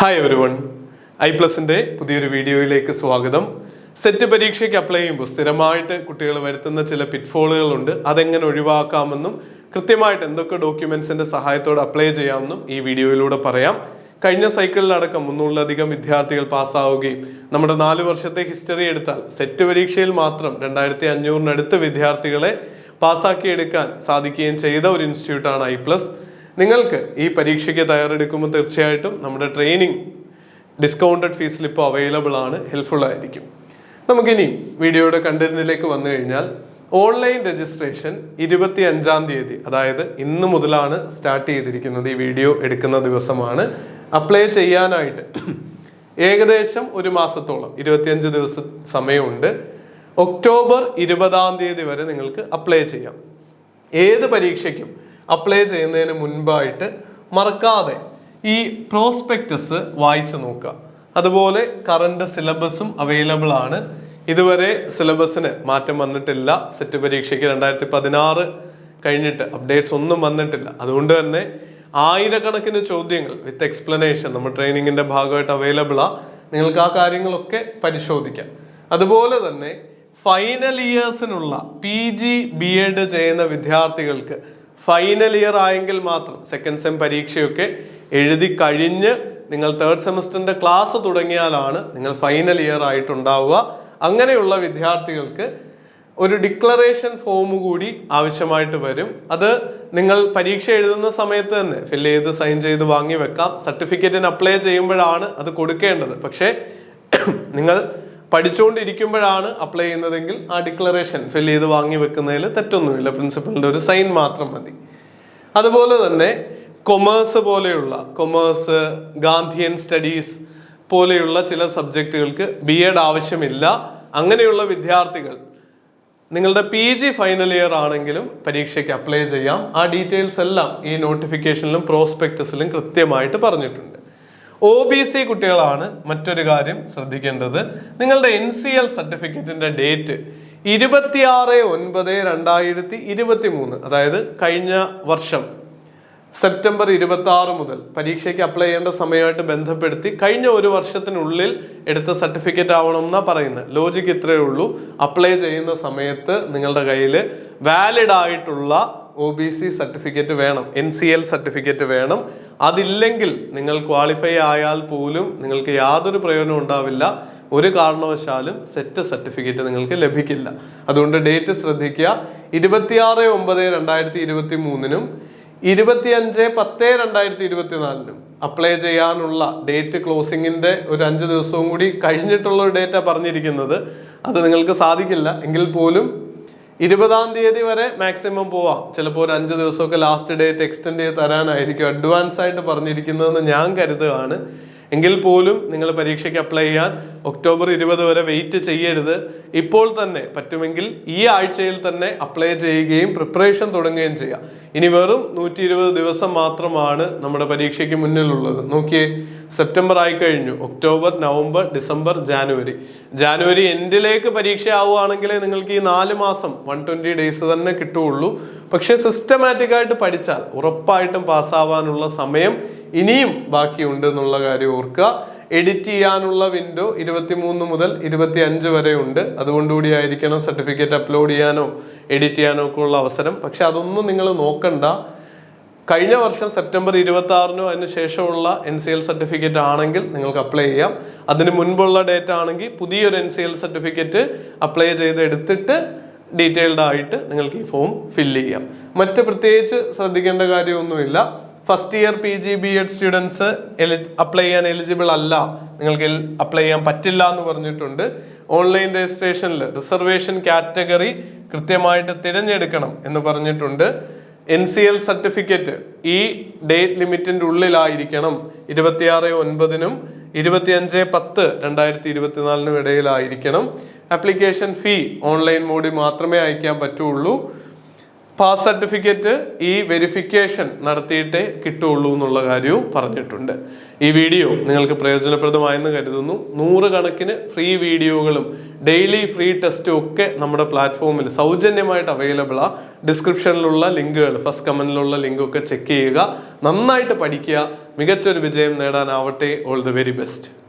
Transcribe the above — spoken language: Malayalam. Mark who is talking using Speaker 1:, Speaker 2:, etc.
Speaker 1: ഹായ് എവരിവൺ, ഐപ്ലസിൻ്റെ പുതിയൊരു വീഡിയോയിലേക്ക് സ്വാഗതം. സെറ്റ് പരീക്ഷയ്ക്ക് അപ്ലൈ ചെയ്യുമ്പോൾ സ്ഥിരമായിട്ട് കുട്ടികൾ വരുത്തുന്ന ചില പിറ്റ്ഫോളുകളുണ്ട്. അതെങ്ങനെ ഒഴിവാക്കാമെന്നും കൃത്യമായിട്ട് എന്തൊക്കെ ഡോക്യുമെന്റ്സിന്റെ സഹായത്തോടെ അപ്ലൈ ചെയ്യാമെന്നും ഈ വീഡിയോയിലൂടെ പറയാം. കഴിഞ്ഞ സൈക്കിളിലടക്കം 300-ലധികം വിദ്യാർത്ഥികൾ പാസ്സാവുകയും നമ്മുടെ 4 വർഷത്തെ ഹിസ്റ്ററി എടുത്താൽ സെറ്റ് പരീക്ഷയിൽ മാത്രം 2500-നടുത്ത് വിദ്യാർത്ഥികളെ പാസ്സാക്കിയെടുക്കാൻ സാധിക്കുകയും ചെയ്ത ഒരു ഇൻസ്റ്റിറ്റ്യൂട്ടാണ് ഐപ്ലസ്. നിങ്ങൾക്ക് ഈ പരീക്ഷയ്ക്ക് തയ്യാറെടുക്കുമ്പോൾ തീർച്ചയായിട്ടും നമ്മുടെ ട്രെയിനിങ് ഡിസ്കൗണ്ടഡ് ഫീസിൽ ഇപ്പോൾ അവൈലബിൾ ആണ്, ഹെൽപ്ഫുൾ ആയിരിക്കും. നമുക്കിനി വീഡിയോയുടെ കണ്ടന്റിലേക്ക് വന്നു കഴിഞ്ഞാൽ, ഓൺലൈൻ രജിസ്ട്രേഷൻ 25-ാം തീയതി, അതായത് ഇന്ന് മുതലാണ് സ്റ്റാർട്ട് ചെയ്തിരിക്കുന്നത്. ഈ വീഡിയോ എടുക്കുന്ന ദിവസമാണ്. അപ്ലൈ ചെയ്യാനായിട്ട് ഏകദേശം ഒരു മാസത്തോളം 25 ദിവസം സമയമുണ്ട്. ഒക്ടോബർ 20-ാം തീയതി വരെ നിങ്ങൾക്ക് അപ്ലൈ ചെയ്യാം. ഏത് പരീക്ഷയ്ക്കും അപ്ലൈ ചെയ്യുന്നതിന് മുൻപായിട്ട് മറക്കാതെ ഈ പ്രോസ്പെക്ടസ് വായിച്ചു നോക്കുക. അതുപോലെ കറണ്ട് സിലബസും അവൈലബിൾ ആണ്. ഇതുവരെ സിലബസിന് മാറ്റം വന്നിട്ടില്ല. സെറ്റ് പരീക്ഷയ്ക്ക് 2016 കഴിഞ്ഞിട്ട് അപ്ഡേറ്റ്സ് ഒന്നും വന്നിട്ടില്ല. അതുകൊണ്ട് തന്നെ ആയിരക്കണക്കിന് ചോദ്യങ്ങൾ വിത്ത് എക്സ്പ്ലനേഷൻ നമ്മുടെ ട്രെയിനിങ്ങിന്റെ ഭാഗമായിട്ട് അവൈലബിൾ ആ. നിങ്ങൾക്ക് ആ കാര്യങ്ങളൊക്കെ പരിശോധിക്കാം. അതുപോലെ തന്നെ ഫൈനൽ ഇയേഴ്സിനുള്ള PG BEd ചെയ്യുന്ന വിദ്യാർത്ഥികൾക്ക് ഫൈനൽ ഇയർ ആയെങ്കിൽ മാത്രം സെക്കൻഡ് സെം പരീക്ഷയൊക്കെ എഴുതി കഴിഞ്ഞ് നിങ്ങൾ തേർഡ് സെമസ്റ്ററിന്റെ ക്ലാസ് തുടങ്ങിയാലാണ് നിങ്ങൾ ഫൈനൽ ഇയർ ആയിട്ടുണ്ടാവുക. അങ്ങനെയുള്ള വിദ്യാർത്ഥികൾക്ക് ഒരു ഡിക്ലറേഷൻ ഫോം കൂടി ആവശ്യമായിട്ട് വരും. അത് നിങ്ങൾ പരീക്ഷ എഴുതുന്ന സമയത്ത് തന്നെ ഫില്ല് ചെയ്ത് സൈൻ ചെയ്ത് വാങ്ങി വെക്കാം. സർട്ടിഫിക്കറ്റിന് അപ്ലൈ ചെയ്യുമ്പോഴാണ് അത് കൊടുക്കേണ്ടത്. പക്ഷേ നിങ്ങൾ പഠിച്ചുകൊണ്ടിരിക്കുമ്പോഴാണ് അപ്ലൈ ചെയ്യുന്നതെങ്കിൽ ആ ഡിക്ലറേഷൻ ഫില്ല് ചെയ്ത് വാങ്ങി വെക്കുന്നതിൽ തെറ്റൊന്നുമില്ല. പ്രിൻസിപ്പലിന്റെ ഒരു സൈൻ മാത്രം മതി. അതുപോലെ തന്നെ കൊമേഴ്സ്, ഗാന്ധിയൻ സ്റ്റഡീസ് പോലെയുള്ള ചില സബ്ജക്റ്റുകൾക്ക് BEd ആവശ്യമില്ല. അങ്ങനെയുള്ള വിദ്യാർത്ഥികൾ നിങ്ങളുടെ PG ഫൈനൽ ഇയർ ആണെങ്കിലും പരീക്ഷയ്ക്ക് അപ്ലൈ ചെയ്യാം. ആ ഡീറ്റെയിൽസ് എല്ലാം ഈ നോട്ടിഫിക്കേഷനിലും പ്രോസ്പെക്ടസിലും കൃത്യമായിട്ട് പറഞ്ഞിട്ടുണ്ട്. OBC കുട്ടികളാണ് മറ്റൊരു കാര്യം ശ്രദ്ധിക്കേണ്ടത്. നിങ്ങളുടെ NCL സർട്ടിഫിക്കറ്റിന്റെ ഡേറ്റ് 26/9/2023, അതായത് കഴിഞ്ഞ വർഷം സെപ്റ്റംബർ 26 മുതൽ പരീക്ഷയ്ക്ക് അപ്ലൈ ചെയ്യേണ്ട സമയമായിട്ട് ബന്ധപ്പെടുത്തി കഴിഞ്ഞ ഒരു വർഷത്തിനുള്ളിൽ എടുത്ത സർട്ടിഫിക്കറ്റ് ആവണം എന്നാ പറയുന്നത്. ലോജിക്ക് ഇത്രയേ ഉള്ളൂ. അപ്ലൈ ചെയ്യുന്ന സമയത്ത് നിങ്ങളുടെ കയ്യിൽ വാലിഡ് ആയിട്ടുള്ള OBC സർട്ടിഫിക്കറ്റ് വേണം, NCL സർട്ടിഫിക്കറ്റ് വേണം. അതില്ലെങ്കിൽ നിങ്ങൾ ക്വാളിഫൈ ആയാൽ പോലും നിങ്ങൾക്ക് യാതൊരു പ്രയോജനം ഉണ്ടാവില്ല. ഒരു കാരണവശാലും സെറ്റ് സർട്ടിഫിക്കറ്റ് നിങ്ങൾക്ക് ലഭിക്കില്ല. അതുകൊണ്ട് ഡേറ്റ് ശ്രദ്ധിക്കുക. 26/9/2023-നും 25/10/2024-നും അപ്ലൈ ചെയ്യാനുള്ള ഡേറ്റ് ക്ലോസിങ്ങിന്റെ ഒരു 5 ദിവസവും കൂടി കഴിഞ്ഞിട്ടുള്ള ഒരു ഡേറ്റാ പറഞ്ഞിരിക്കുന്നത്. അത് നിങ്ങൾക്ക് സാധിക്കില്ല. എങ്കിൽ പോലും 20-ാം തീയതി വരെ മാക്സിമം പോവാം. ചിലപ്പോൾ ഒരു 5 ദിവസമൊക്കെ ലാസ്റ്റ് ഡേറ്റ് എക്സ്റ്റെൻഡ് ചെയ്ത് തരാനായിരിക്കും അഡ്വാൻസ് ആയിട്ട് പറഞ്ഞിരിക്കുന്നതെന്ന് ഞാൻ കരുതുകയാണ്. എങ്കിൽ പോലും നിങ്ങൾ പരീക്ഷയ്ക്ക് അപ്ലൈ ചെയ്യാൻ ഒക്ടോബർ 20 വരെ വെയിറ്റ് ചെയ്യരുത്. ഇപ്പോൾ തന്നെ പറ്റുമെങ്കിൽ ഈ ആഴ്ചയിൽ തന്നെ അപ്ലൈ ചെയ്യുകയും പ്രിപ്പറേഷൻ തുടങ്ങുകയും ചെയ്യാം. ഇനി വെറും 120 ദിവസം മാത്രമാണ് നമ്മുടെ പരീക്ഷയ്ക്ക് മുന്നിലുള്ളത്. നോക്കിയേ, സെപ്റ്റംബർ ആയി കഴിഞ്ഞു. ഒക്ടോബർ, നവംബർ, ഡിസംബർ, ജാനുവരി എൻഡിലേക്ക് പരീക്ഷ ആവുകയാണെങ്കിലേ നിങ്ങൾക്ക് ഈ 4 മാസം 120 ഡേയ്സ് തന്നെ കിട്ടുകയുള്ളൂ. പക്ഷെ സിസ്റ്റമാറ്റിക് ആയിട്ട് പഠിച്ചാൽ ഉറപ്പായിട്ടും പാസ്സാവാനുള്ള സമയം ഇനിയും ബാക്കിയുണ്ട് എന്നുള്ള കാര്യം ഓർക്കുക. എഡിറ്റ് ചെയ്യാനുള്ള വിൻഡോ 23 മുതൽ 25 വരെ ഉണ്ട്. അതുകൊണ്ടുകൂടി ആയിരിക്കണം സർട്ടിഫിക്കറ്റ് അപ്ലോഡ് ചെയ്യാനോ എഡിറ്റ് ചെയ്യാനോ ഒക്കെ ഉള്ള അവസരം. പക്ഷെ അതൊന്നും നിങ്ങൾ നോക്കണ്ട. കഴിഞ്ഞ വർഷം സെപ്റ്റംബർ 26-നോ അതിന് ശേഷമുള്ള NCL സർട്ടിഫിക്കറ്റ് ആണെങ്കിൽ നിങ്ങൾക്ക് അപ്ലൈ ചെയ്യാം. അതിന് മുൻപുള്ള ഡേറ്റ് ആണെങ്കിൽ പുതിയൊരു NCL സർട്ടിഫിക്കറ്റ് അപ്ലൈ ചെയ്ത് എടുത്തിട്ട് ഡീറ്റെയിൽഡ് ആയിട്ട് നിങ്ങൾക്ക് ഈ ഫോം ഫില്ല് ചെയ്യാം. മറ്റ് പ്രത്യേകിച്ച് ശ്രദ്ധിക്കേണ്ട കാര്യമൊന്നുമില്ല. First year PG BEd students apply ചെയ്യാൻ എലിജിബിൾ അല്ല, നിങ്ങൾക്ക് അപ്ലൈ ചെയ്യാൻ പറ്റില്ല എന്ന് പറഞ്ഞിട്ടുണ്ട്. ഓൺലൈൻ രജിസ്ട്രേഷനിൽ റിസർവേഷൻ കാറ്റഗറി കൃത്യമായിട്ട് തിരഞ്ഞെടുക്കണം എന്ന് പറഞ്ഞിട്ടുണ്ട്. NCL സർട്ടിഫിക്കറ്റ് ഈ ഡേറ്റ് ലിമിറ്റിന്റെ ഉള്ളിലായിരിക്കണം. 26/9-നും 25/10/2024-നും ഇടയിലായിരിക്കണം. ആപ്ലിക്കേഷൻ ഫീ ഓൺലൈൻ മോഡിൽ മാത്രമേ അയക്കാൻ പറ്റുള്ളൂ. പാസ് സർട്ടിഫിക്കറ്റ് ഈ വെരിഫിക്കേഷൻ നടത്തിയിട്ടേ കിട്ടുള്ളൂ എന്നുള്ള കാര്യവും പറഞ്ഞിട്ടുണ്ട്. ഈ വീഡിയോ നിങ്ങൾക്ക് പ്രയോജനപ്രദമായെന്ന് കരുതുന്നു. 100 കണക്കിന് ഫ്രീ വീഡിയോകളും ഡെയിലി ഫ്രീ ടെസ്റ്റും ഒക്കെ നമ്മുടെ പ്ലാറ്റ്ഫോമിൽ സൗജന്യമായിട്ട് അവൈലബിൾ ആ. ഡിസ്ക്രിപ്ഷനിലുള്ള ലിങ്കുകൾ, ഫസ്റ്റ് കമന്റിലുള്ള ലിങ്കൊക്കെ ചെക്ക് ചെയ്യുക. നന്നായിട്ട് പഠിക്കുക. മികച്ചൊരു വിജയം നേടാനാവട്ടെ. All the very best.